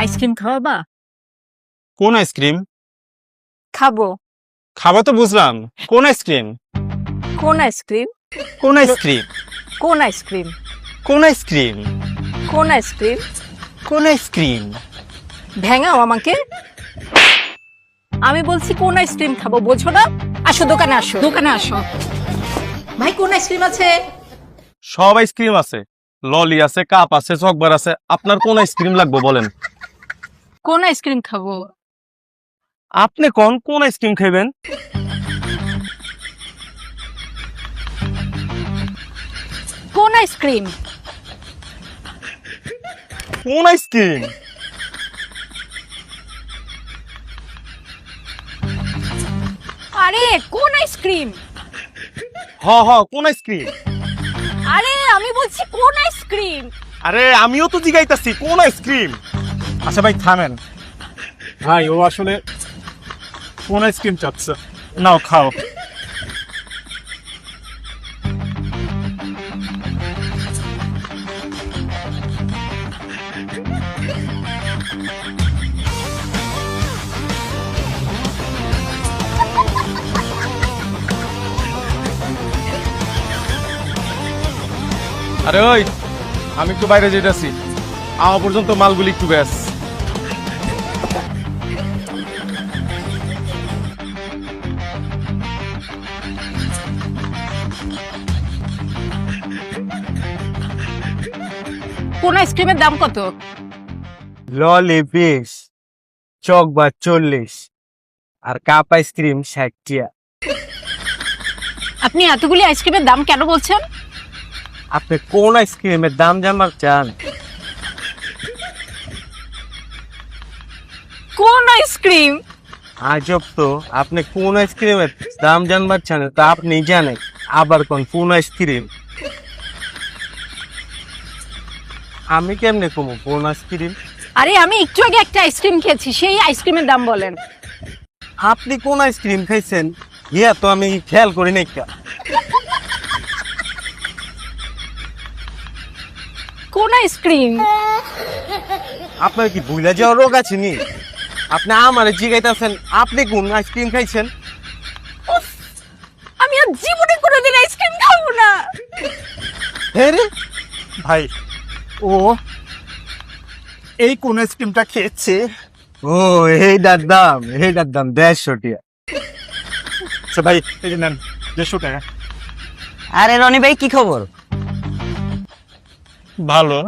Ice cream খাওয়াবা? কোন ice cream? খাবো। খাওয়া তো বুঝলাম, কোন আইসক্রিম? কোন আইসক্রিম? কোন আইসক্রিম? কোন আইসক্রিম? কোন আইসক্রিম? কোন আইসক্রিম? কোন আইসক্রিম? ভেঙাও আমাকে। আমি বলছি কোন আইসক্রিম খাবো, বোঝো না? আসো দোকানে, আসো দোকানে আসো। ভাই কোন আইসক্রিম আছে? সব আইসক্রিম আছে, ললি আছে, কাপ আছে, চকবার আছে। আপনার কোন আইসক্রিম লাগবে বলেন? কোন আইসক্রিম খাবো? আপনি কোন আইসক্রিম খাবেন? কোন আইসক্রিম? কোন আইসক্রিম? আরে কোন আইসক্রিম? কোন আইসক্রিম? আরে আমি বলছি কোন আইসক্রিম? আরে আমিও তো জিগাইতাছি কোন আইসক্রিম। আচ্ছা ভাই থামেন, ভাই ও আসলে কোন আইসক্রিম চাচ্ছে, নাও খাও। আরে ওই, আমি একটু বাইরে যেতেছি, আমার পর্যন্ত মালগুলি একটু ব্যাস। কোন আইসক্রিমের দাম কত? ললি 20, চকবার 40 আর কাপ আইসক্রিম 60 টিয়া। আপনি এতগুলি আইসক্রিমের দাম কেন বলছেন? আপনি কোন আইসক্রিমের দাম জানবার চান? কোন আইসক্রিম? আজব তো, আপনি কোন আইসক্রিমের দাম জানবার চান তা আপনি জানেন, আবার কোন আইসক্রিম? আমি কেমনে কমু কোন আইসক্রিম? আরে আমি একটু আগে একটা আইসক্রিম খেয়েছি, সেই আইসক্রিমের দাম বলেন। আপনি কোন আইসক্রিম খাইছেন ইয়া তো আমি খেয়াল করি নাই। কোন আইসক্রিম? আপনার কি ভুলে যাওয়ার রোগ আছে নি? আপনি আমার জিগাইতেছেন আপনি কোন আইসক্রিম খাইছেন? আমি আর জীবনে কোনোদিন আইসক্রিম খাবো না। হ্যাঁ রে ভাই ও এই কোন আইসক্রিমটা খেয়েছে। ও এইটার দাম 150 টিয়া। আচ্ছা ভাই এই যে নেন 150 টাকা। আরে রনি ভাই কি খবর? ভালো।